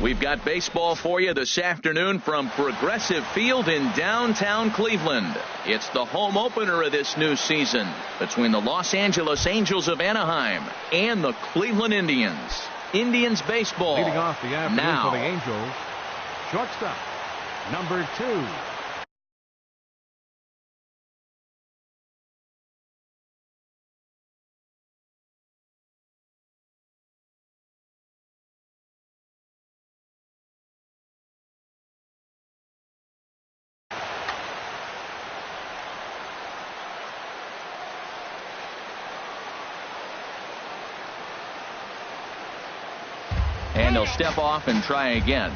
We've got baseball for you this afternoon from Progressive Field in downtown Cleveland. It's the home opener of this new season between the Los Angeles Angels of Anaheim and the Cleveland Indians. Indians baseball. Leading off the afternoon now for the Angels, shortstop, number 2. And he'll step off and try again.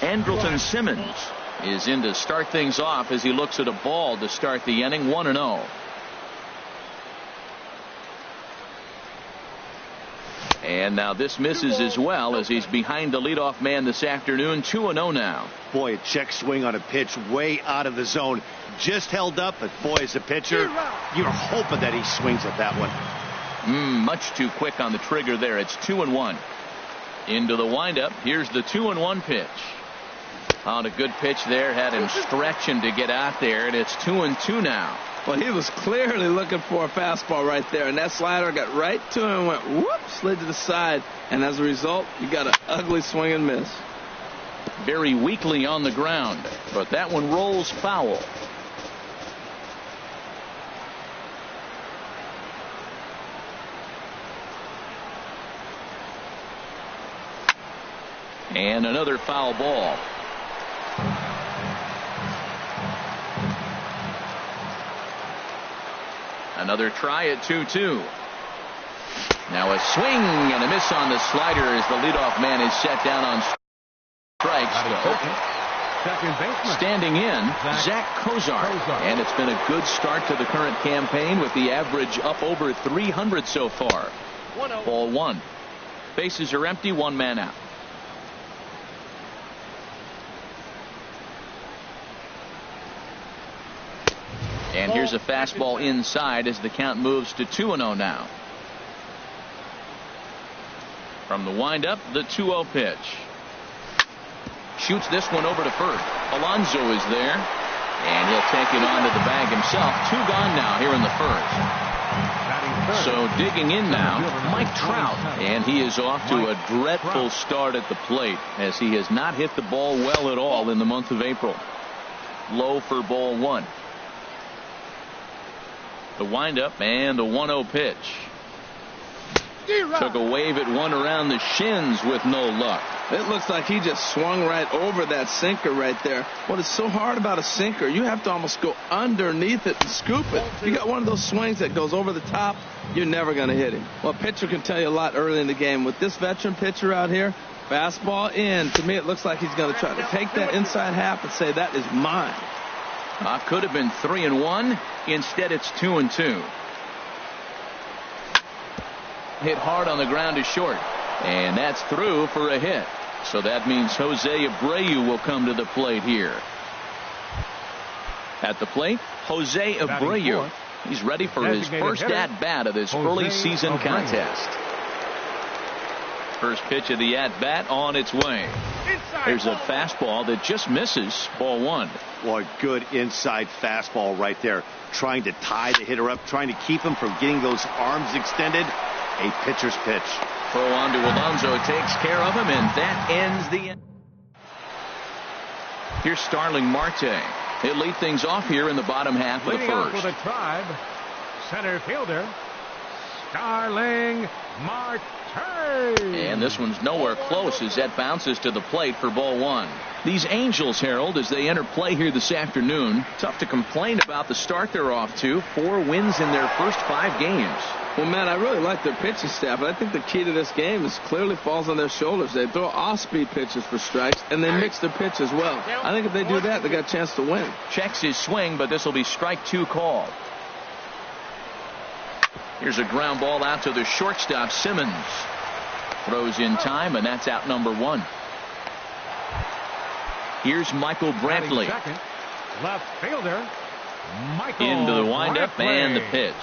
Andrelton Simmons is in to start things off as he looks at a ball to start the inning. 1-0. And now this misses as well as he's behind the leadoff man this afternoon. 2-0 now. Boy, a check swing on a pitch way out of the zone. Just held up, but boy, as a pitcher, you're hoping that he swings at that one. Much too quick on the trigger there. It's 2-1. Into the windup. Here's the 2-1 pitch. On a good pitch there. Had him stretching to get out there, and it's 2-2 now. Well, he was clearly looking for a fastball right there, and that slider got right to him and went whoop, slid to the side, and as a result, you got an ugly swing and miss. Very weakly on the ground, but that one rolls foul. And another foul ball. Another try at 2-2. Now a swing and a miss on the slider as the leadoff man is set down on strikes. Second baseman. Standing in, Zach Kozar. And it's been a good start to the current campaign with the average up over 300 so far. Ball 1. Bases are empty, one man out. And here's a fastball inside as the count moves to 2-0 now. From the windup, the 2-0 pitch. Shoots this one over to first. Alonso is there, and he'll take it onto the bag himself. 2 gone now here in the first. So digging in now, Mike Trout, and he is off to a dreadful start at the plate as he has not hit the ball well at all in the month of April. Low for ball 1. The windup and the 1-0 pitch. Took a wave at one around the shins with no luck. It looks like he just swung right over that sinker right there. What is so hard about a sinker, you have to almost go underneath it and scoop it. You got one of those swings that goes over the top, you're never going to hit him. Well, a pitcher can tell you a lot early in the game. With this veteran pitcher out here, fastball in, to me it looks like he's going to try to take that inside half and say, that is mine. Could have been 3-1. Instead, it's 2-2. Hit hard on the ground to short, and that's through for a hit. So that means Jose Abreu will come to the plate here. At the plate, Jose Abreu. He's ready for his first at-bat of this early season contest. First pitch of the at-bat on its way. There's a fastball that just misses. Ball 1. Well, a good inside fastball right there. Trying to tie the hitter up, trying to keep him from getting those arms extended. A pitcher's pitch. Throw on to Alonso, takes care of him, and that ends the inning. Here's Starling Marte. He'll lead things off here in the bottom half of the first. For the Tribe, center fielder, Starling Marte. And this one's nowhere close as that bounces to the plate for ball 1. These Angels, Harold, as they enter play here this afternoon, tough to complain about the start they're off to. 4 wins in their first 5 games. Well, man, I really like their pitching staff, but I think the key to this game is clearly falls on their shoulders. They throw off-speed pitches for strikes, and they mix their pitch as well. I think if they do that, they got a chance to win. Checks his swing, but this will be strike 2 called. Here's a ground ball out to the shortstop, Simmons. Throws in time, and that's out number 1. Here's Michael Brantley. Second, left fielder, Into the windup and the pitch.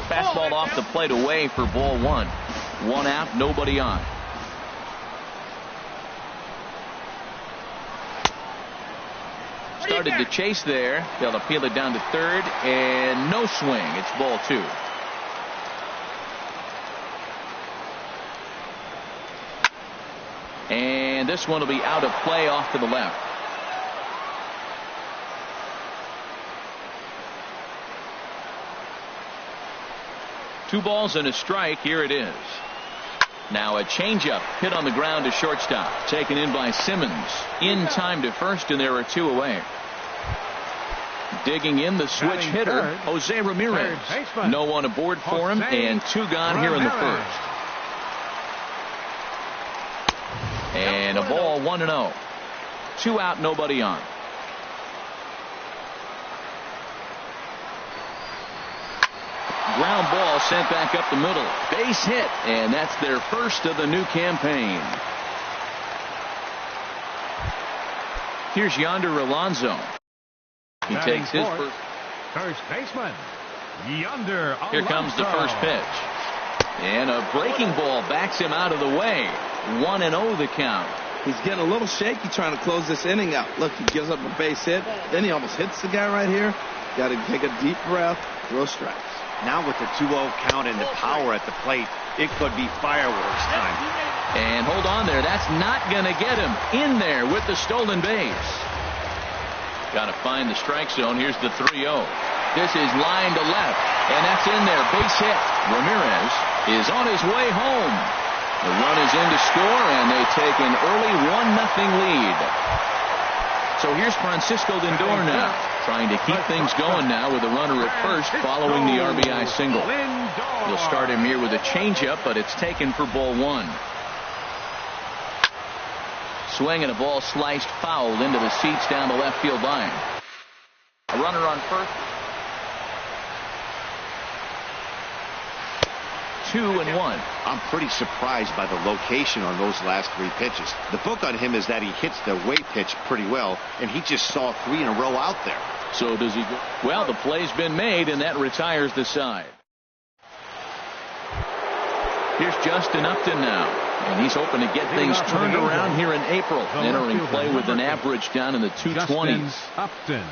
Fastball off the plate away for ball one. One out, nobody on. Started to chase there. They'll appeal it down to third, and no swing. It's ball two. And this one will be out of play off to the left. Two balls and a strike. Here it is. Now a changeup hit on the ground to shortstop. Taken in by Simmons. In time to first, and there are two away. Digging in the switch hitter, Jose Ramirez. No one aboard for him, and two gone here in the first. And a ball, 1-0. Two out, nobody on. Ground ball sent back up the middle. Base hit, and that's their first of the new campaign. Here's Yonder Alonso. He takes his first baseman, Yonder Alonso. Here comes the first pitch. And a breaking ball backs him out of the way. 1-0 the count. He's getting a little shaky trying to close this inning out. Look, he gives up a base hit. Then he almost hits the guy right here. Got to take a deep breath, throw strikes. Now with the 2-0 count and the power at the plate, it could be fireworks time. And hold on there. That's not going to get him in there with the stolen base. Got to find the strike zone. Here's the 3-0. This is line to left, and that's in there. Base hit. Ramirez is on his way home. The run is in to score, and they take an early 1-0 lead. So here's Francisco Lindor now, trying to keep things going now with a runner at first following the RBI single. We'll start him here with a changeup, but it's taken for ball one. Swing and a ball sliced foul into the seats down the left field line. A runner on first. 2-1. I'm pretty surprised by the location on those last three pitches. The book on him is that he hits the away pitch pretty well, and he just saw three in a row out there. So does he go? Well, the play's been made, and that retires the side. Here's Justin Upton now, and he's hoping to get things turned around here in April. Entering play with an average down in the 220s. Upton.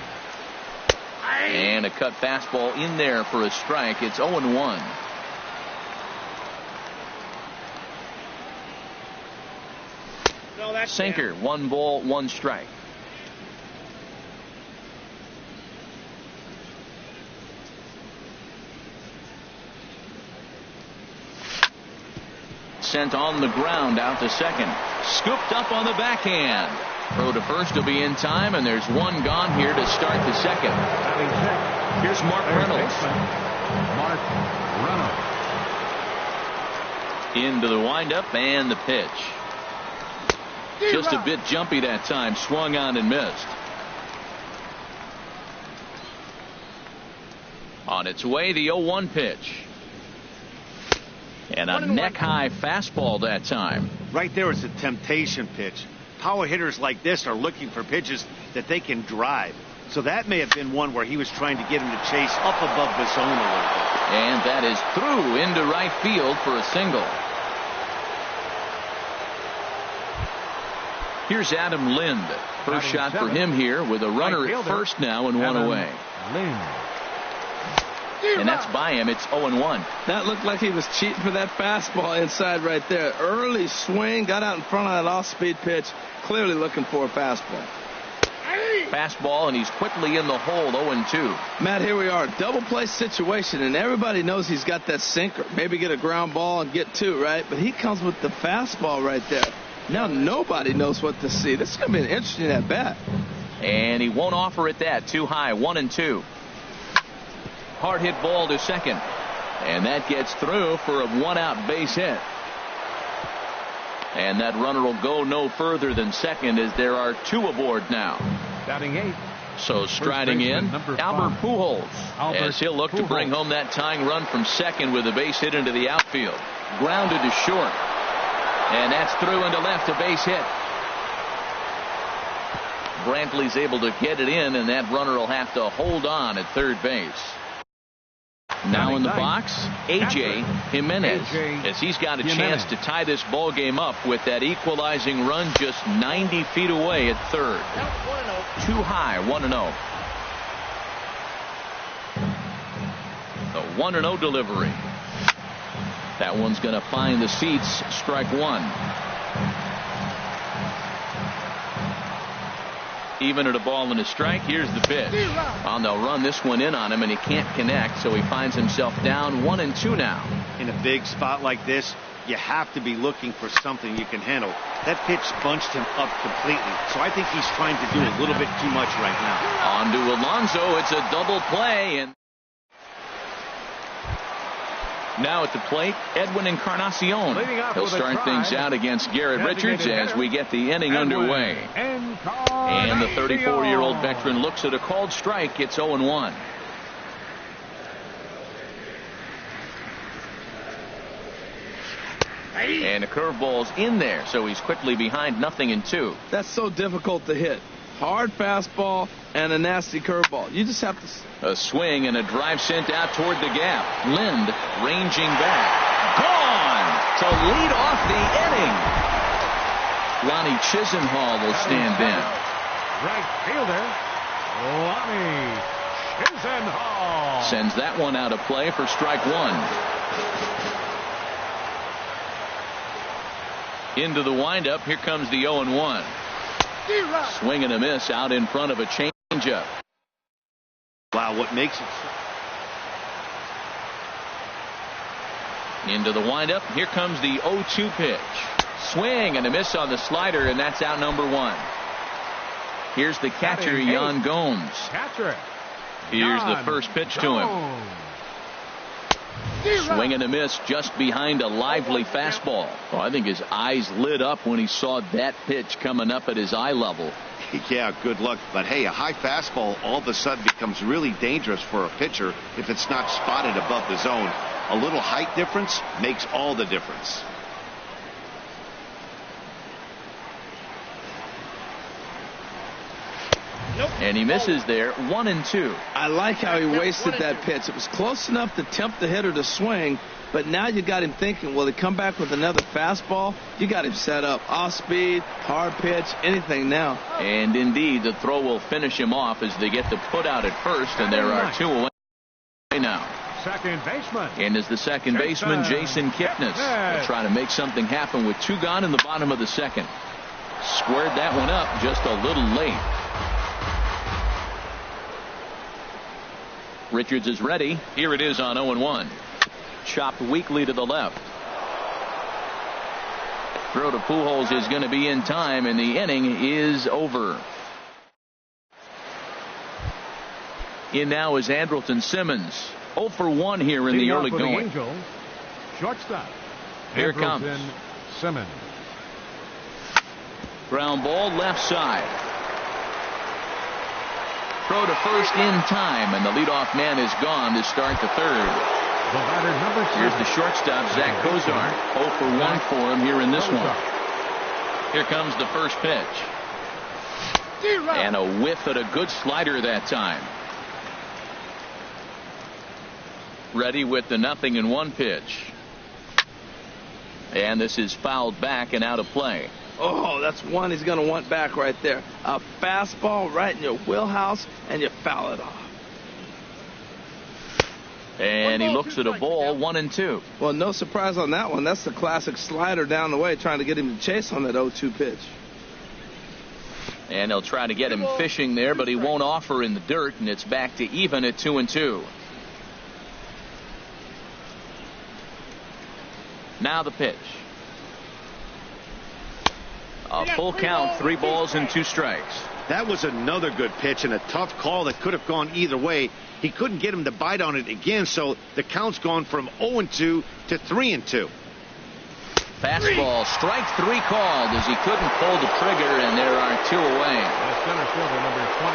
And a cut fastball in there for a strike. It's 0-1. Sinker, 1 ball, 1 strike. Sent on the ground out to second. Scooped up on the backhand. Throw to first will be in time, and there's one gone here to start the second. Here's Mark Reynolds. Mark Reynolds. Into the windup and the pitch. Just a bit jumpy that time. Swung on and missed. On its way, the 0-1 pitch. And a neck-high fastball that time. Right there is a temptation pitch. Power hitters like this are looking for pitches that they can drive. So that may have been one where he was trying to get him to chase up above the zone a little bit. And that is through into right field for a single. Here's Adam Lind. First shot for him here with a runner at first now and one away. And that's by him. It's 0-1. That looked like he was cheating for that fastball inside right there. Early swing, got out in front of that off-speed pitch. Clearly looking for a fastball. Fastball, and he's quickly in the hole, 0-2. Matt, here we are. Double play situation, and everybody knows he's got that sinker. Maybe get a ground ball and get two, right? But he comes with the fastball right there. Now nobody knows what to see. This is going to be an interesting at bat. And he won't offer it that. Too high. 1-2. Hard hit ball to second. And that gets through for a 1-out base hit. And that runner will go no further than second as there are two aboard now. Batting 8. So striding in, Albert Pujols, as he'll look to bring home that tying run from second with a base hit into the outfield. Grounded to short. And that's through into left, a base hit. Brantley's able to get it in, and that runner will have to hold on at third base. Now in the box, A.J. Jimenez, as he's got a chance to tie this ball game up with that equalizing run just 90 feet away at third. Too high, 1-0. The 1-0 delivery. That one's going to find the seats. Strike one. Even at a ball and a strike. Here's the pitch. Oh, they'll run this one in on him, and he can't connect, so he finds himself down 1-2 now. In a big spot like this, you have to be looking for something you can handle. That pitch bunched him up completely, so I think he's trying to do a little bit too much right now. On to Alonso. It's a double play, and now at the plate, Edwin Encarnacion. He'll start things out against Garrett Richards as we get the inning underway. And the 34-year-old veteran looks at a called strike. It's 0-1. And a curveball's in there, so he's quickly behind 0-2. That's so difficult to hit. Hard fastball and a nasty curveball. You just have to. A swing and a drive sent out toward the gap. Lind ranging back. Gone to lead off the inning. Lonnie Chisenhall will stand in. Right fielder, Lonnie Chisenhall. Sends that one out of play for strike one. Into the windup. Here comes the 0-1. Swing and a miss out in front of a changeup. Wow, what makes it into the windup. Here comes the 0-2 pitch. Swing and a miss on the slider, and that's out number one. Here's the catcher, Yan Gomes. Here's the first pitch to him. Swing and a miss just behind a lively fastball. Oh, I think his eyes lit up when he saw that pitch coming up at his eye level. Yeah, good luck. But hey, a high fastball all of a sudden becomes really dangerous for a pitcher if it's not spotted above the zone. A little height difference makes all the difference. And he misses there, 1-2. I like how he wasted that pitch. It was close enough to tempt the hitter to swing, but now you got him thinking, will he come back with another fastball? You got him set up. Off speed, hard pitch, anything now. And indeed, the throw will finish him off as they get the put out at first, and there are two away now. Second baseman. And as the second baseman, Jason Kipnis will try to make something happen with two gone in the bottom of the second. Squared that one up just a little late. Richards is ready. Here it is on 0-1. Chopped weakly to the left. Throw to Pujols is going to be in time, and the inning is over. In now is Andrelton Simmons. 0 for 1 here in the early going. Angels, shortstop. Here comes Simmons. Ground ball left side. Throw to first in time, and the leadoff man is gone to start the third. The batter, number 7. Here's the shortstop, Zach Cozart. 0 for 1 for him here in this one. Here comes the first pitch. And a whiff at a good slider that time. Ready with the 0-1 pitch. And this is fouled back and out of play. Oh, that's one he's going to want back right there. A fastball right in your wheelhouse, and you foul it off. And he looks at a ball, 1-2. Well, no surprise on that one. That's the classic slider down the way, trying to get him to chase on that 0-2 pitch. And they'll try to get him fishing there, but he won't offer in the dirt, and it's back to even at 2-2. Now the pitch. A full count, 3 balls and 2 strikes. That was another good pitch and a tough call that could have gone either way. He couldn't get him to bite on it again, so the count's gone from 0-2 to 3-2. Fastball, strike 3 called as he couldn't pull the trigger, and there are 2 away.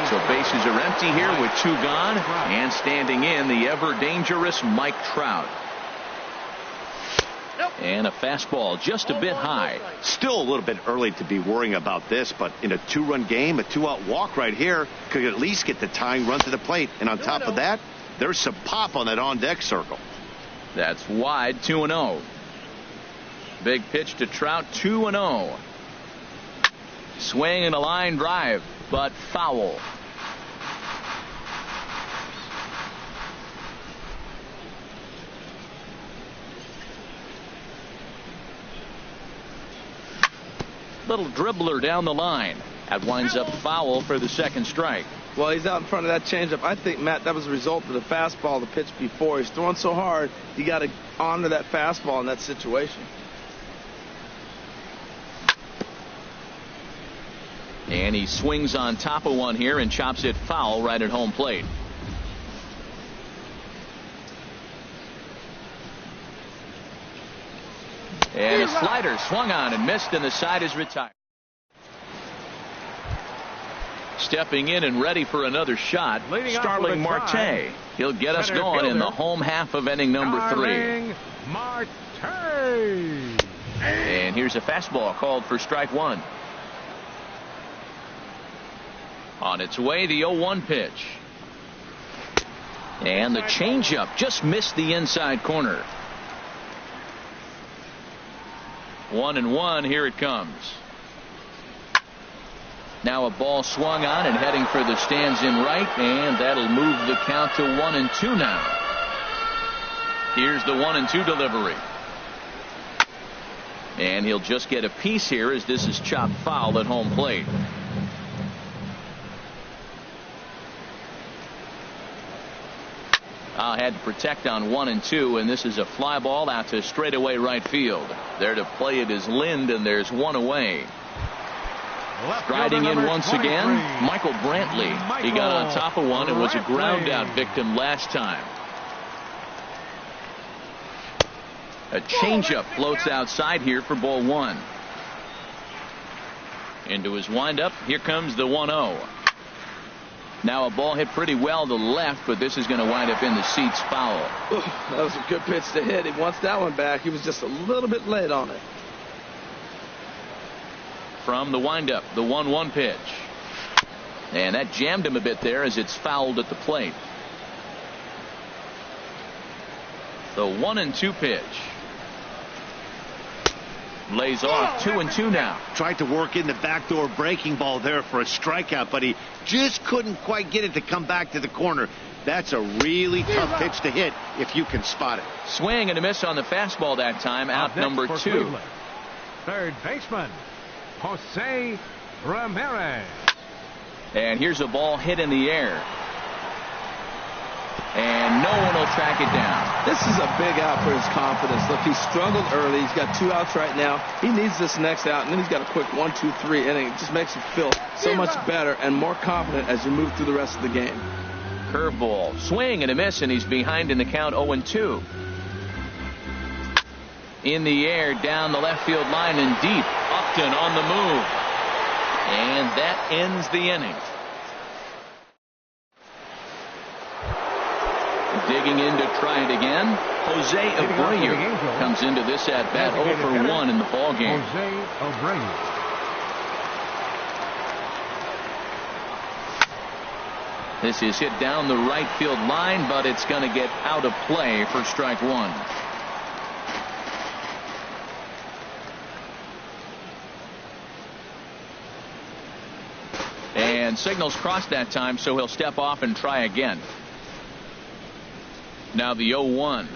So bases are empty here with 2 gone, and standing in the ever dangerous Mike Trout. And a fastball just a bit high. Still a little bit early to be worrying about this, but in a 2-run game, a 2-out walk right here could at least get the tying run to the plate. And on top of that, there's some pop on that on-deck circle. That's wide, 2-0. Big pitch to Trout, 2-0. Swing and a line drive, but foul. Little dribbler down the line. That winds up foul for the second strike. Well, he's out in front of that changeup. I think, Matt, that was a result of the fastball, the pitch before. He's throwing so hard, you got to honor that fastball in that situation. And he swings on top of one here and chops it foul right at home plate. And a slider swung on and missed, and the side is retired. Stepping in and ready for another shot, Starling Marte. He'll get us going in the home half of inning number 3. Marte. And here's a fastball called for strike 1. On its way, the 0-1 pitch. And the changeup just missed the inside corner. 1-1, here it comes. Now a ball swung on and heading for the stands in right, and that'll move the count to 1-2 now. Here's the 1-2 delivery. And he'll just get a piece here as this is chopped foul at home plate. Had to protect on 1-2, and this is a fly ball out to straightaway right field. There to play it is Lind, and there's one away. Striding in once again, Michael Brantley. He got on top of one and was a ground out victim last time. A changeup floats outside here for ball 1. Into his windup, here comes the 1-0. Now a ball hit pretty well to the left, but this is going to wind up in the seats foul. That was a good pitch to hit. He wants that one back. He was just a little bit late on it. From the windup, the 1-1 pitch. And that jammed him a bit there as it's fouled at the plate. The 1-2 pitch. Lays off 2-2 now. Tried to work in the backdoor breaking ball there for a strikeout, but he just couldn't quite get it to come back to the corner. That's a really tough pitch to hit if you can spot it. Swing and a miss on the fastball that time. Out number 2. Cleveland, third baseman, Jose Ramirez. And here's a ball hit in the air. And no one will track it down. This is a big out for his confidence. Look, he struggled early. He's got 2 outs right now. He needs this next out, and then he's got a quick 1, 2, 3 inning. It just makes him feel so much better and more confident as you move through the rest of the game. Curveball, swing and a miss, and he's behind in the count 0-2. In the air, down the left field line and deep. Upton on the move. And that ends the inning. Digging in to try it again, Jose Abreu comes into this at bat 0 for 1 in the ball game. Jose Abreu. This is hit down the right field line, but it's going to get out of play for strike 1. And signals crossed that time, so he'll step off and try again. Now the 0-1.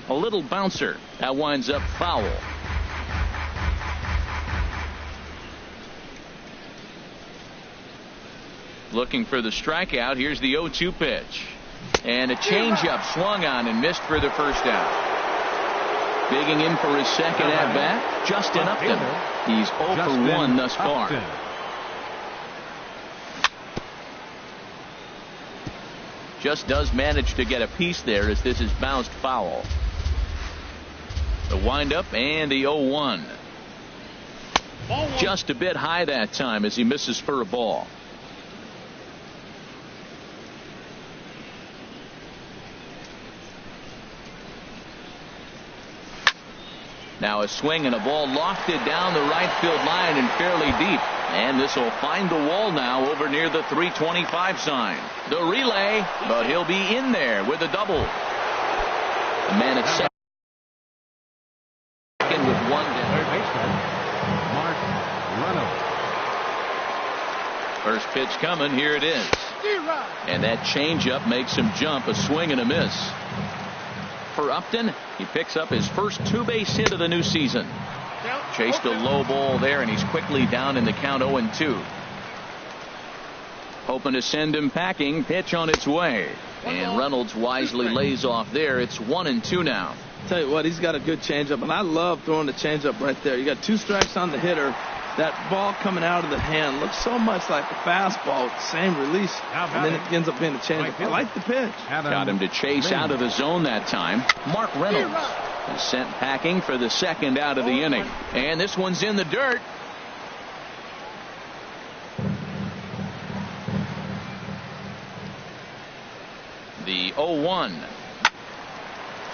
A little bouncer. That winds up foul. Looking for the strikeout. Here's the 0-2 pitch. And a changeup swung on and missed for the first out. Digging in for his second at-bat, Justin Upton. He's 0 for 1 thus far. Just does manage to get a piece there as this is bounced foul. The windup and the 0-1. Just a bit high that time as he misses for a ball. Now a swing and a ball lofted down the right field line and fairly deep. And this will find the wall now over near the 325 sign. The relay, but he'll be in there with a double. The man at second with one down. Third baseman, Mark Reynolds. First pitch coming. Here it is. And that changeup makes him jump. A swing and a miss. For Upton, he picks up his first two-base hit of the new season. Chased a low ball there, and he's quickly down in the count 0-2. Hoping to send him packing. Pitch on its way. And Reynolds wisely lays off there. It's 1-2 now. Tell you what, he's got a good changeup, and I love throwing the changeup right there. You got 2 strikes on the hitter. That ball coming out of the hand looks so much like a fastball, same release, and then it ends up being a changeup. I like the pitch. Got him to chase out of the zone that time. Mark Reynolds is sent packing for the second out of the inning. And this one's in the dirt. The 0-1.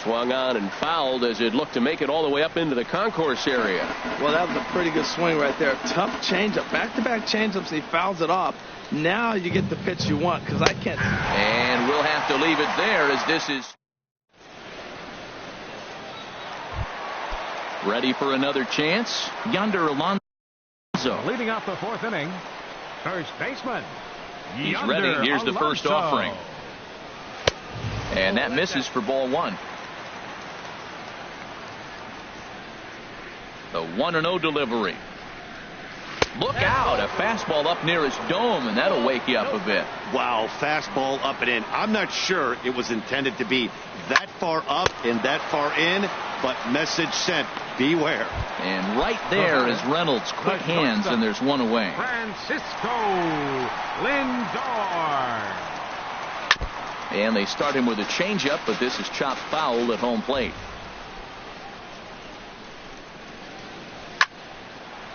Swung on and fouled as it looked to make it all the way up into the concourse area. Well, that was a pretty good swing right there. Tough changeup. Back-to-back changeups, and he fouls it off. Now you get the pitch you want, because I can't. And we'll have to leave it there as this is ready for another chance. Yonder Alonso. Leading off the 4th inning, first baseman. He's ready. Here's the first offering. And that misses for ball 1. The 1-0 delivery. Look out. A fastball up near his dome, and that'll wake you up a bit. Wow, fastball up and in. I'm not sure it was intended to be that far up and that far in, but message sent. Beware. And right there is Reynolds. Quick hands, and there's one away. Francisco Lindor. And they start him with a changeup, but this is chopped foul at home plate.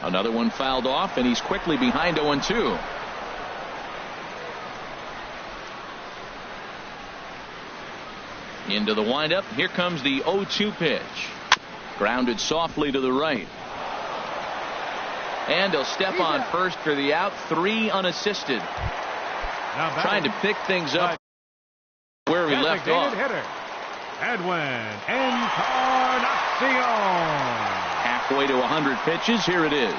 Another one fouled off, and he's quickly behind 0-2. Into the windup. Here comes the 0-2 pitch. Grounded softly to the right. And he'll step on first for the out. 3 unassisted. Trying to pick things up where we left off. Hitter, Edwin Encarnacion. Halfway to 100 pitches. Here it is.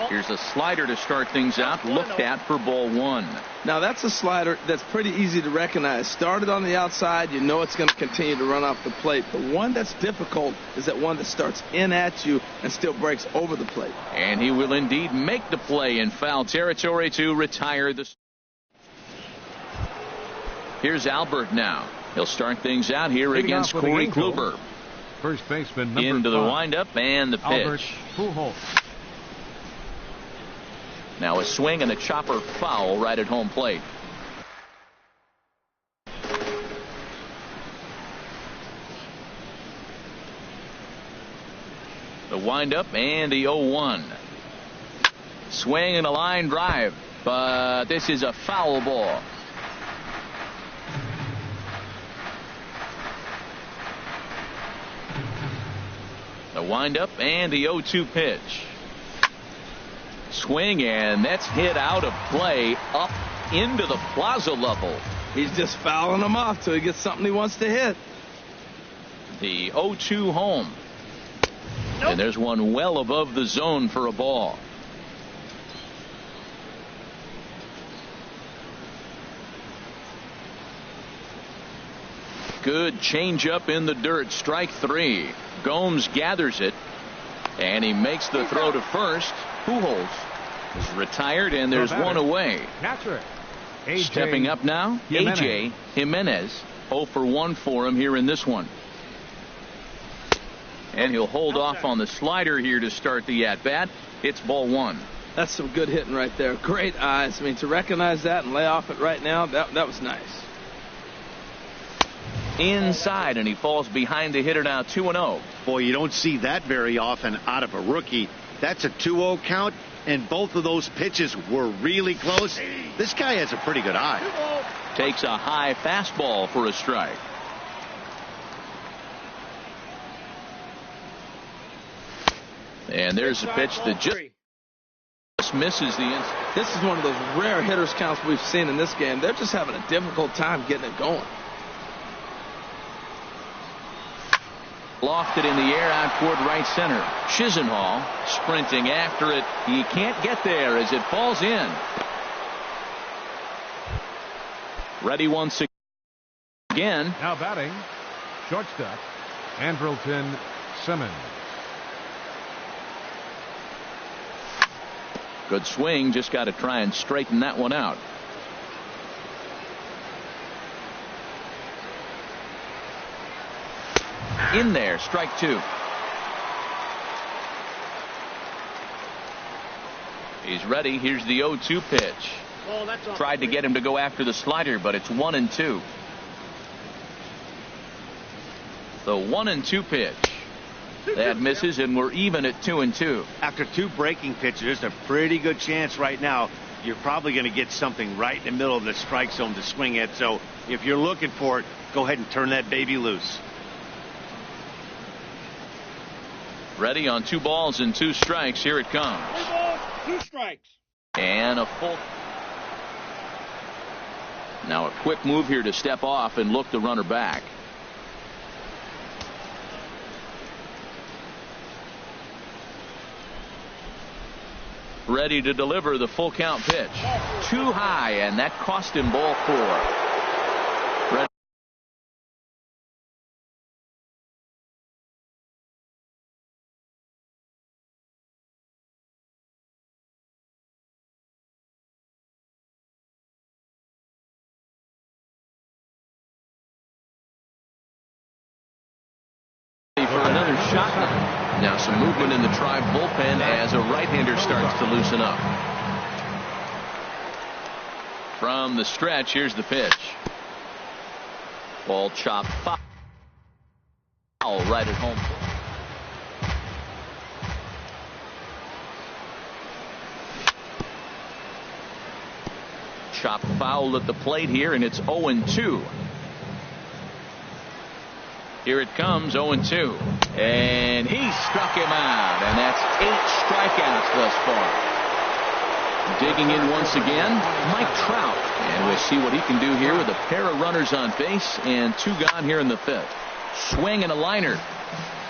Here's a slider to start things out. Looked at for ball 1. Now that's a slider that's pretty easy to recognize. Started on the outside, you know it's going to continue to run off the plate. The one that's difficult is that one that starts in at you and still breaks over the plate. And he will indeed make the play in foul territory to retire the. Here's Albert now. He'll start things out here against Corey Kluber. First baseman number Into the 5. windup and the pitch. Albert Now a swing and a chopper foul right at home plate. The windup and the 0-1. Swing and a line drive, but this is a foul ball. The windup and the 0-2 pitch. Swing, and that's hit out of play up into the plaza level. He's just fouling them off till he gets something he wants to hit. The 0-2 home. Nope. And there's one well above the zone for a ball. Good changeup in the dirt. Strike 3. Gomes gathers it, and he makes the throw to first. Pujols is retired, and there's one away. Stepping up now, A.J. Jimenez. 0 for 1 for him here in this one. And he'll hold off on the slider here to start the at-bat. It's ball 1. That's some good hitting right there. Great eyes. I mean, to recognize that and lay off it right now, that was nice. Inside, and he falls behind the hitter now. 2-0. Boy, you don't see that very often out of a rookie. That's a 2-0 count, and both of those pitches were really close. This guy has a pretty good eye. Takes a high fastball for a strike. And there's a pitch that just misses the inside. This is one of those rare hitters counts we've seen in this game. They're just having a difficult time getting it going. Lofted in the air out toward right center. Chisenhall sprinting after it. He can't get there as it falls in. Ready once again. Now batting, shortstop, Andrelton Simmons. Good swing. Just got to try and straighten that one out. In there, strike two. He's ready. Here's the 0-2 pitch. Tried to get him to go after the slider, but it's 1-2. The 1-2 pitch. That misses, and we're even at 2-2. After two breaking pitches, there's a pretty good chance right now you're probably going to get something right in the middle of the strike zone to swing at. So if you're looking for it, go ahead and turn that baby loose. Ready on 2 balls and 2 strikes. Here it comes. 3 balls, 2 strikes. And a full. Now a quick move here to step off and look the runner back. Ready to deliver the full count pitch. Too high, and that cost him ball 4. Ready. For another shot. Now some movement in the Tribe bullpen as a right-hander starts to loosen up. From the stretch, here's the pitch. Ball chopped foul right at home. Chopped foul at the plate here, and it's 0-2. Here it comes, 0-2. And he struck him out, and that's 8 strikeouts thus far. Digging in once again, Mike Trout. And we'll see what he can do here with a pair of runners on base and 2 gone here in the 5th. Swing and a liner.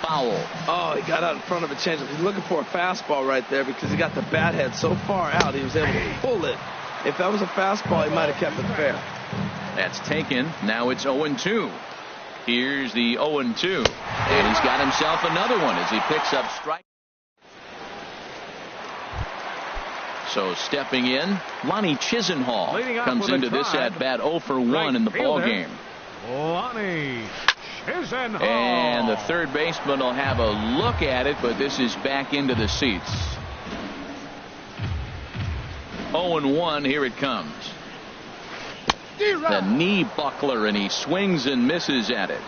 Foul. Oh, he got out in front of a changeup. He's looking for a fastball right there because he got the bat head so far out he was able to pull it. If that was a fastball, he might have kept it fair. That's taken. Now it's 0-2. Here's the 0-2. And he's got himself another one as he picks up strike. So stepping in, Lonnie Chisenhall comes into this at bat 0 for 1 in the ball game. Lonnie Chisenhall. And the third baseman will have a look at it, but this is back into the seats. 0-1. Here it comes. The knee buckler, and he swings and misses at it.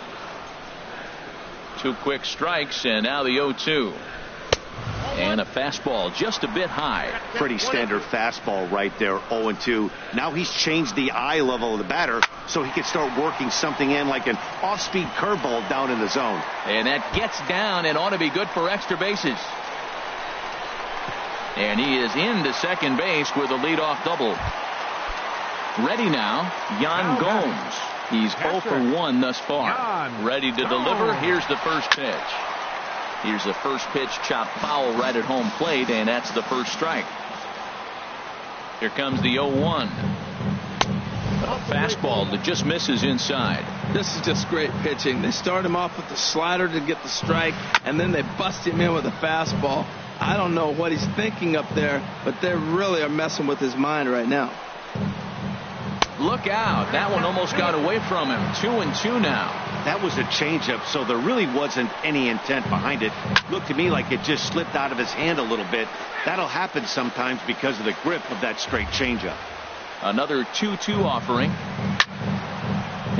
2 quick strikes, and now the 0-2. And a fastball just a bit high. Pretty standard fastball right there, 0-2. Now he's changed the eye level of the batter so he can start working something in like an off-speed curveball down in the zone. And that gets down and ought to be good for extra bases. And he is into second base with a leadoff double. Ready now, Yan Gomes. He's 0 for 1 thus far. Ready to deliver. Here's the first pitch. Here's the first pitch, chopped foul right at home plate, and that's the first strike. Here comes the 0-1. A fastball that just misses inside. This is just great pitching. They start him off with the slider to get the strike, and then they bust him in with a fastball. I don't know what he's thinking up there, but they really are messing with his mind right now. Look out. That one almost got away from him. 2-2 now. That was a changeup, so there really wasn't any intent behind it. Looked to me like it just slipped out of his hand a little bit. That'll happen sometimes because of the grip of that straight changeup. Another 2-2 offering.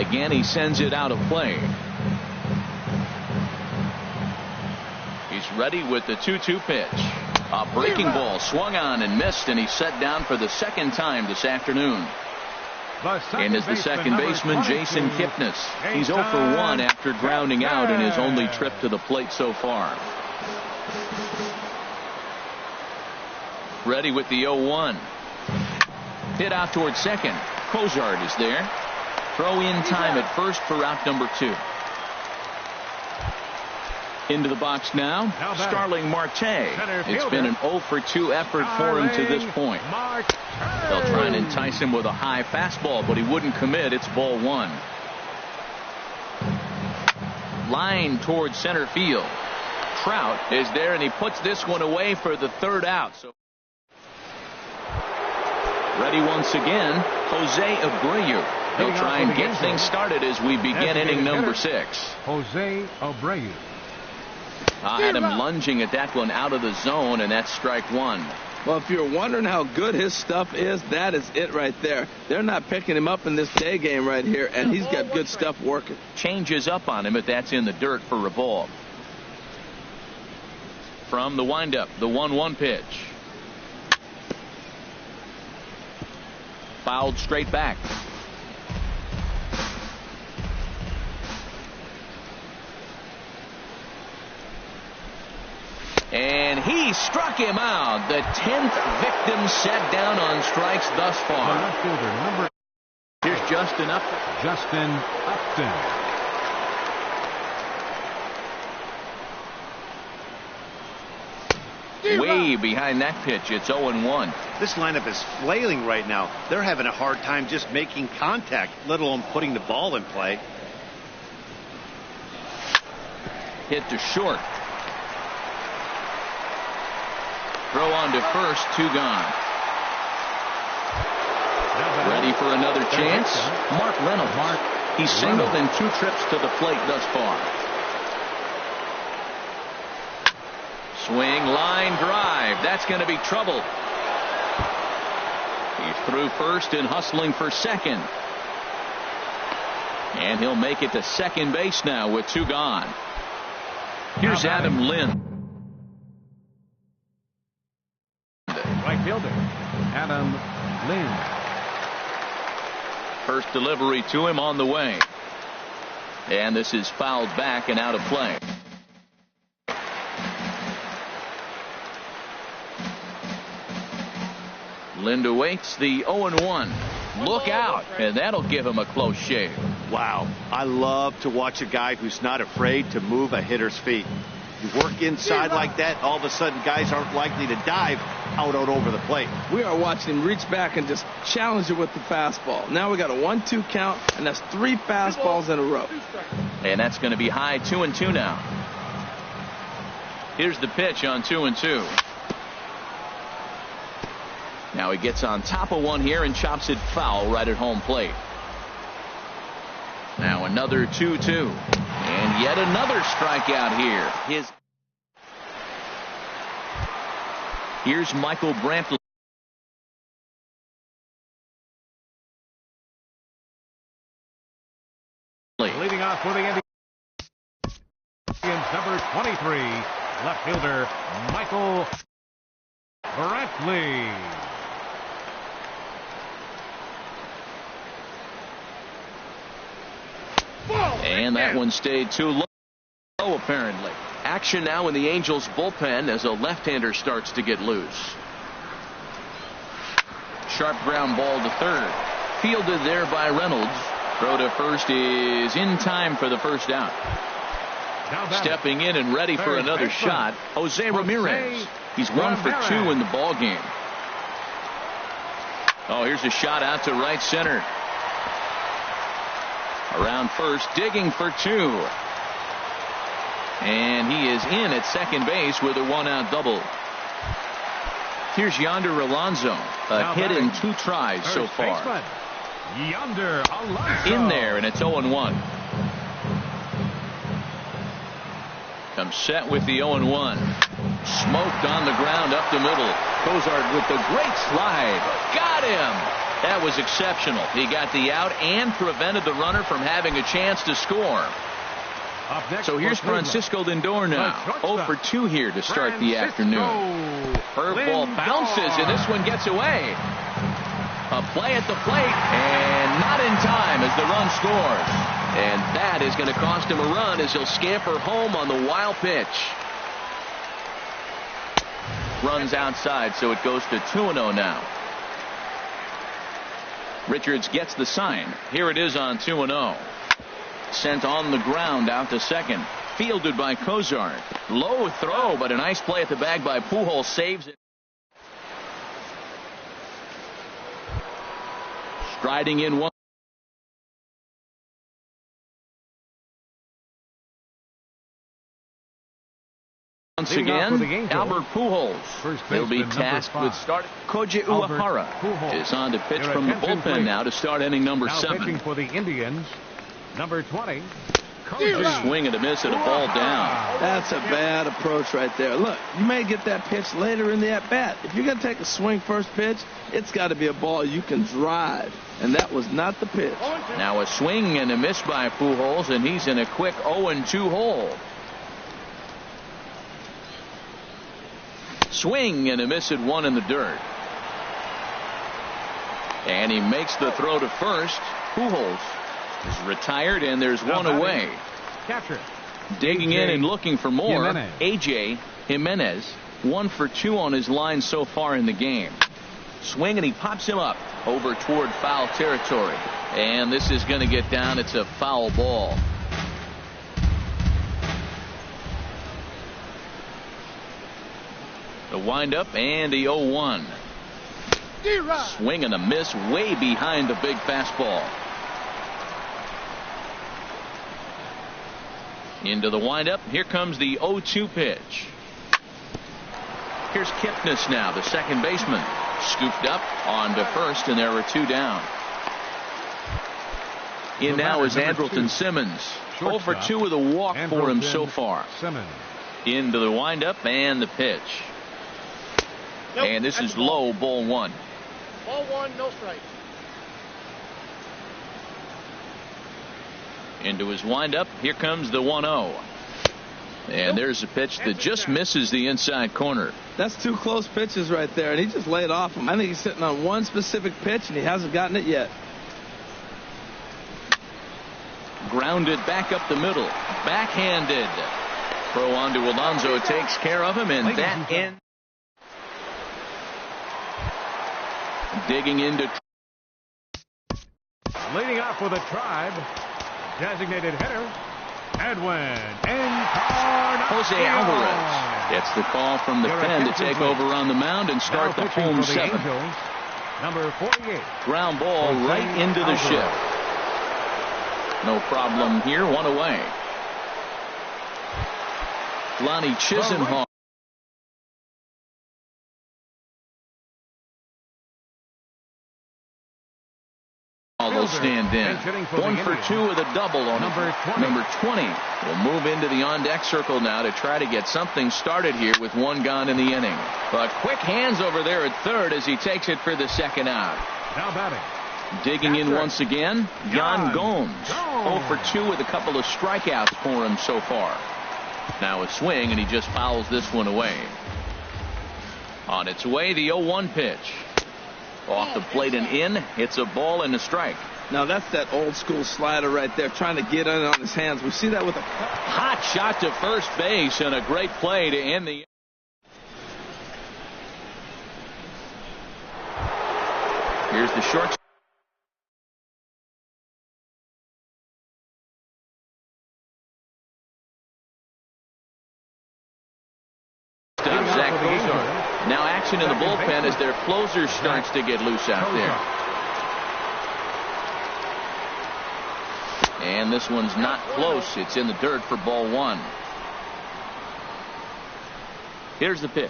Again, he sends it out of play. He's ready with the 2-2 pitch. A breaking ball swung on and missed, and he's set down for the second time this afternoon. And is the second baseman, Jason Kipnis. He's 0 for 1 after grounding out in his only trip to the plate so far. Ready with the 0-1. Hit out towards second. Cozart is there. Throw in time at first for out number 2. Into the box now, Starling Marte. It's been an 0-for-2 effort for him to this point. They'll try and entice him with a high fastball, but he wouldn't commit. It's ball 1. Line towards center field. Trout is there, and he puts this one away for the 3rd out. So ready once again, Jose Abreu. He'll try and get things started as we begin inning number 6. Jose Abreu. Had him lunging at that one out of the zone, and that's strike 1. Well, if you're wondering how good his stuff is, that is it right there. They're not picking him up in this day game right here, and he's got good stuff working. Changes up on him, but that's in the dirt for a ball. From the windup, the 1-1 pitch. Fouled straight back. And he struck him out. The 10th victim set down on strikes thus far. Here's Justin Upton. Way behind that pitch. It's 0-1. This lineup is flailing right now. They're having a hard time just making contact, let alone putting the ball in play. Hit to short. Throw on to first, 2 gone. Ready for another chance? Mark Reynolds. He's singled in 2 trips to the plate thus far. Swing, line drive. That's going to be trouble. He's through first and hustling for second. And he'll make it to second base now with 2 gone. Here's Adam Lind. Right fielder, Adam Lind. First delivery to him on the way. And this is fouled back and out of play. Lind awaits the 0-1. Look out, and that'll give him a close shave. Wow, I love to watch a guy who's not afraid to move a hitter's feet. You work inside like that, all of a sudden guys aren't likely to dive out over the plate. We are watching him reach back and just challenge it with the fastball. Now we got a 1-2 count, and that's 3 fastballs in a row. And that's going to be high, 2-2 now. Here's the pitch on 2-2. Now he gets on top of one here and chops it foul right at home plate. Now another 2-2. And yet another strikeout here. Here's Michael Brantley. Leading off for the Indians, number 23, left fielder Michael Brantley. And that one stayed too low, apparently. Action now in the Angels bullpen as a left-hander starts to get loose. Sharp ground ball to third. Fielded there by Reynolds. Throw to first is in time for the first out. Stepping in and ready for another shot, Jose Ramirez. He's 1 for 2 in the ball game. Oh, here's a shot out to right center. Around first, digging for 2. And he is in at second base with a 1-out double. Here's Yonder Alonso. A hit in 2 tries so far. Yonder Alonso. In there, and it's 0-1. Comes set with the 0-1. Smoked on the ground up the middle. Cozart with the great slide. Got him. That was exceptional. He got the out and prevented the runner from having a chance to score. So here's Francisco Lindor now. 0 for 2 here to start the afternoon. Curveball bounces, and this one gets away. A play at the plate, and not in time as the run scores. And that is going to cost him a run as he'll scamper home on the wild pitch. runs outside, so it goes to 2-0 now. Richards gets the sign. Here it is on 2-0. Sent on the ground out to second. Fielded by Cozart. Low throw, but a nice play at the bag by Pujols. Saves it. Striding in once again, Albert Pujols. He'll be tasked with starting. Koji Uehara is on to pitch from the bullpen now to start inning number 7. Pitching for the Indians, number 20. Swing and a miss and a ball down. That's a bad approach right there. Look, you may get that pitch later in the at-bat. If you're going to take a swing first pitch, it's got to be a ball you can drive. And that was not the pitch. Now a swing and a miss by Pujols, and he's in a quick 0-2 hole. Swing and a miss at 1 in the dirt. And he makes the throw to first. Pujols is retired, and there's one away. Catcher. Digging in and looking for more. Jimenez. A.J. Jimenez, 1 for 2 on his line so far in the game. Swing, and he pops him up over toward foul territory. And this is going to get down. It's a foul ball. The windup and the 0-1. Swing and a miss way behind the big fastball. Into the windup. Here comes the 0-2 pitch. Here's Kipnis now, the second baseman. Scooped up onto first, and there were 2 down. In now is Andrelton Simmons. 0 for 2 with a walk for him so far. Into the windup and the pitch. And this is low, ball 1. Ball 1, no strike. Into his windup. Here comes the 1-0. And there's a pitch that just misses the inside corner. That's 2 close pitches right there, and he just laid off him. I think he's sitting on one specific pitch, and he hasn't gotten it yet. Grounded back up the middle. Backhanded. Throw on to Alonso takes care of him, and that ends. Digging into. Leading off with a tribe. Designated hitter, Edwin Encarnacion. Jose Alvarez gets the call from the pen to take over on the mound and start the home 7. Angels, number 48. Ground ball right into the shift. No problem here. 1 away. Lonnie Chisenhall. Will stand in. 1 for 2 with a double on number 20. Will move into the on-deck circle now to try to get something started here with 1 gone in the inning. But quick hands over there at third as he takes it for the second out. Now batting. Digging in once again, Yan Gomes. 0 for 2 with a couple of strikeouts for him so far. Now a swing, and he just fouls this one away. On its way, the 0-1 pitch. Off the plate and in. It's a ball and a strike. Now that's that old school slider right there, trying to get in on his hands. We see that with a hot shot to first base and a great play to end the. Here's the short. Now action in the bullpen as their closer starts to get loose out there. And this one's not close. It's in the dirt for ball 1. Here's the pitch.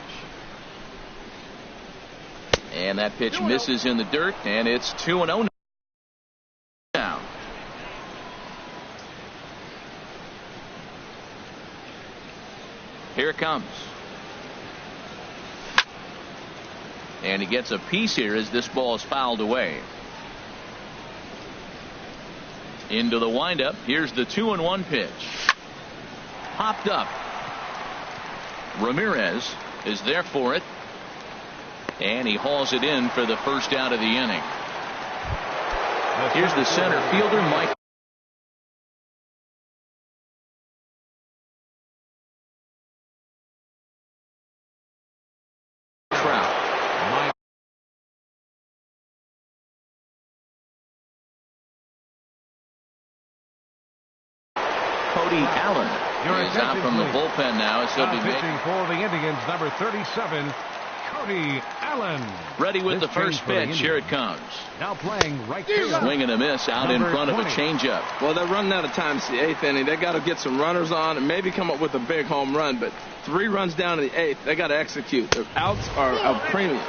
And that pitch misses in the dirt, and it's 2-0 now. Here it comes. And he gets a piece here as this ball is fouled away. Into the windup. Here's the 2-1 pitch. Popped up. Ramirez is there for it. And he hauls it in for the first out of the inning. Here's the center fielder, Mike. Cody Allen is out from the bullpen now. As he'll be pitching for the Indians, number 37, Cody Allen. Ready with the first pitch. Here it comes. Now playing right field. Swing and a miss out in front of a changeup. Well, they're running out of time. It's the 8th inning. They got to get some runners on and maybe come up with a big home run. But 3 runs down in the 8th. They got to execute. Their outs are a premium.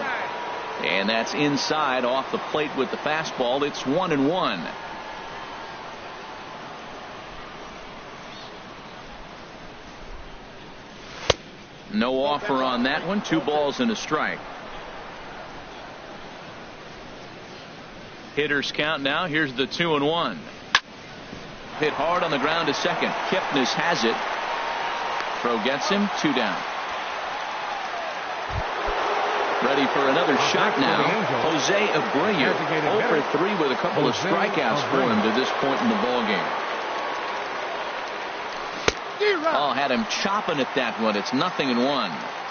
And that's inside off the plate with the fastball. It's 1-1. No offer on that one. 2 balls and a strike. Hitters count now. Here's the 2-1. Hit hard on the ground to second. Kipnis has it. Throw gets him. 2 down. Ready for another shot now. Jose Abreu 0 for 3 with a couple of strikeouts for him to this point in the ballgame. Oh, had him chopping at that one. It's 0-1.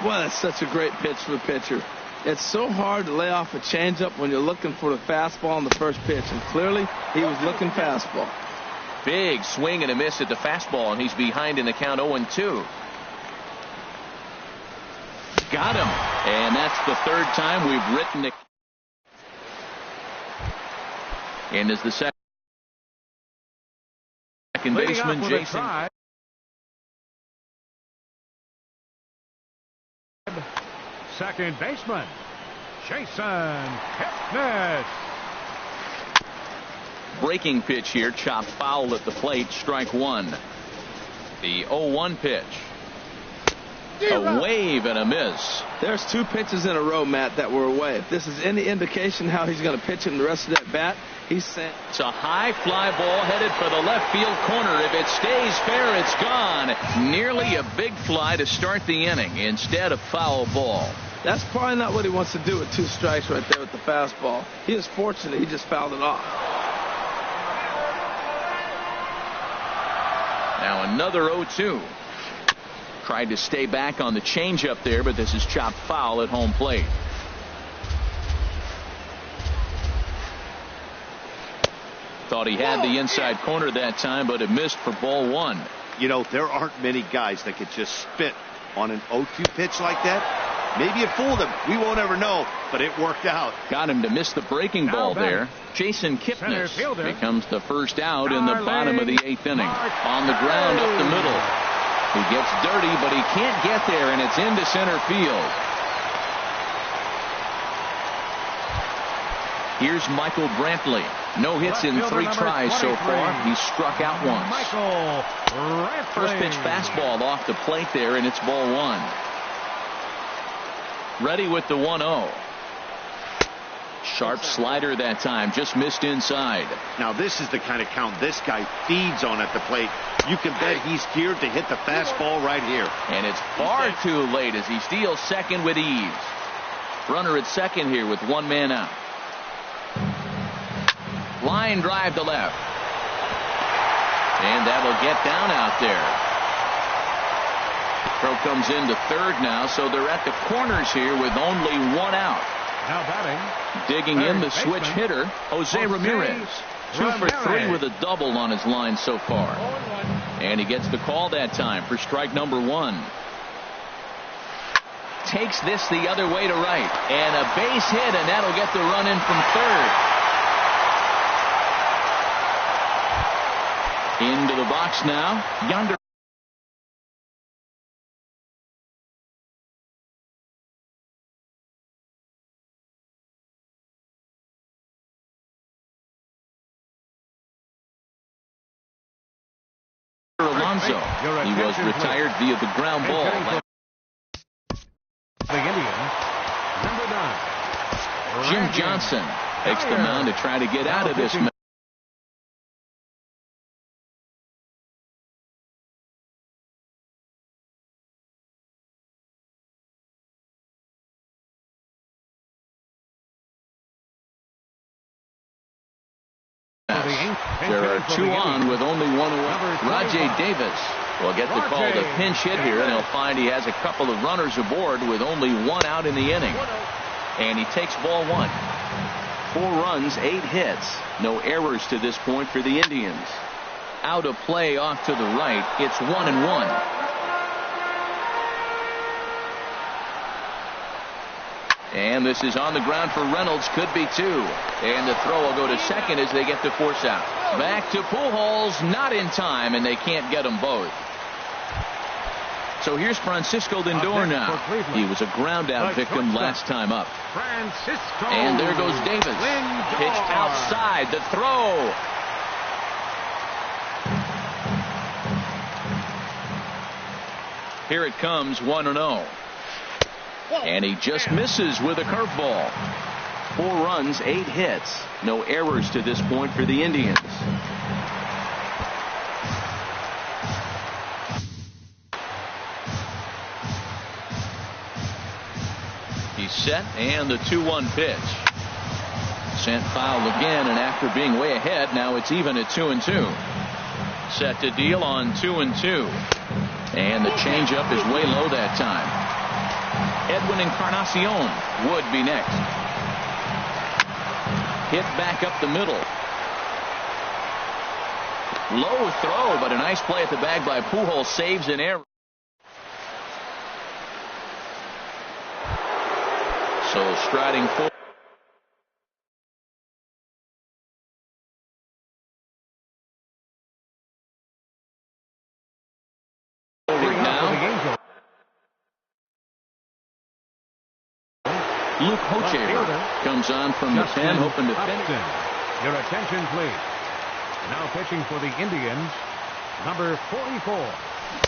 Well, that's such a great pitch for the pitcher. It's so hard to lay off a changeup when you're looking for the fastball on the first pitch, and clearly he was looking fastball. Big swing and a miss at the fastball, and he's behind in the count 0-2. Got him, and that's the 3rd time we've written it. And as the second baseman, Jason. Second baseman, Jason Kipnis. Breaking pitch here, chopped foul at the plate, strike 1. The 0-1 pitch. A wave and a miss. There's 2 pitches in a row, Matt, that were away. If this is any indication how he's going to pitch in the rest of that bat, he's sent. It's a high fly ball headed for the left field corner. If it stays fair, it's gone. Nearly a big fly to start the inning instead of foul ball. That's probably not what he wants to do with 2 strikes right there with the fastball. He is fortunate he just fouled it off. Now another 0-2. Tried to stay back on the changeup there, but this is chopped foul at home plate. Thought he had the inside corner that time, but it missed for ball 1. You know, there aren't many guys that could just spit on an 0-2 pitch like that. Maybe it fooled him. We won't ever know, but it worked out. Got him to miss the breaking ball there. Jason Kipnis becomes the first out in the bottom of the 8th inning. On the ground up the middle. He gets dirty, but he can't get there, and it's into center field. Here's Michael Brantley. No hits in 3 tries so far. He's struck out once. First pitch fastball off the plate there, and it's ball 1. Ready with the 1-0. Sharp slider that time, just missed inside. Now this is the kind of count this guy feeds on at the plate. You can bet he's geared to hit the fastball right here. And it's far too late as he steals second with ease. Runner at second here with 1 man out. Line drive to left. And that'll get down out there. Throw comes into 3rd now, so they're at the corners here with only 1 out. Now batting. Digging in the switch hitter, Jose Ramirez. 2 for 3 with a double on his line so far. And he gets the call that time for strike number 1. Takes this the other way to right. And a base hit, and that'll get the run in from 3rd. Into the box now. Yonder. Alonso. He was retired via the ground ball. The Indians, number 9. Jim Johnson takes the mound to try to get out of this match. There are 2 on with only 1 away. Rajay Davis will get the call to pinch hit here, and he'll find he has a couple of runners aboard with only 1 out in the inning. And he takes ball 1. 4 runs, 8 hits. No errors to this point for the Indians. out of play off to the right. It's 1-1. And this is on the ground for Reynolds. Could be two. And the throw will go to second as they get the force out. Back to Pujols. Not in time, and they can't get them both. So here's Francisco Lindor now. He was a ground out victim last time up. Francisco. And there goes Davis. Lindor. Pitched outside. The throw. Here it comes, 1-0. And he just misses with a curveball. 4 runs, 8 hits. No errors to this point for the Indians. He's set, and the 2-1 pitch. Sent foul again, and after being way ahead, now it's even at 2-2. Set to deal on 2-2. And the changeup is way low that time. Edwin Encarnacion would be next. Hit back up the middle. Low throw, but a nice play at the bag by Pujols. Saves an error. So striding forward. Luke Hochevar comes on from the pen, hoping to finish. Your attention, please. Now pitching for the Indians, number 44.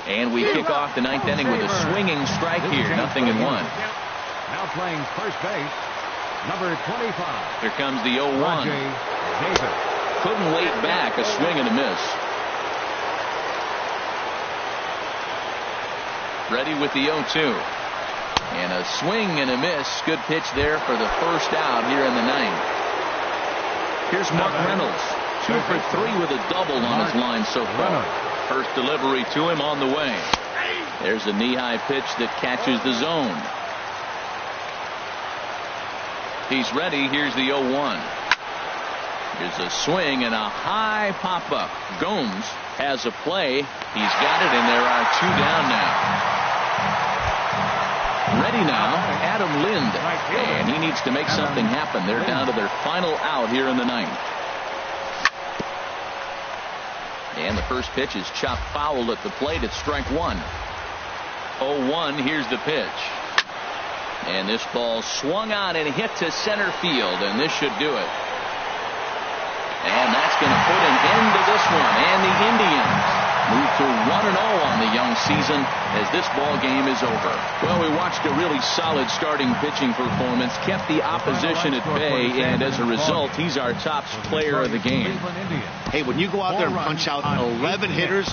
And we kick off the 9th inning with a swinging strike here, 0-1. Now playing first base, number 25. Here comes the 0-1. Couldn't wait back, a swing and a miss. Ready with the 0-2. And a swing and a miss. Good pitch there for the first out here in the 9th. Here's Mark Reynolds. 2 for 3 with a double on his line so far. First delivery to him on the way. There's a knee-high pitch that catches the zone. He's ready. Here's the 0-1. Here's a swing and a high pop-up. Gomes has a play. He's got it, and there are 2 down now. Ready now, Adam Lind, and he needs to make something happen. They're down to their final out here in the 9th. And the first pitch is chopped foul at the plate. It's strike 1. 0-1, here's the pitch. And this ball swung on and hit to center field, and this should do it. And that's going to put an end to this one. And the Indians move to 1-0 on the young season as this ball game is over. Well, we watched a really solid starting pitching performance, kept the opposition at bay, and as a result, he's our top player of the game. Hey, when you go out there and punch out 11 hitters,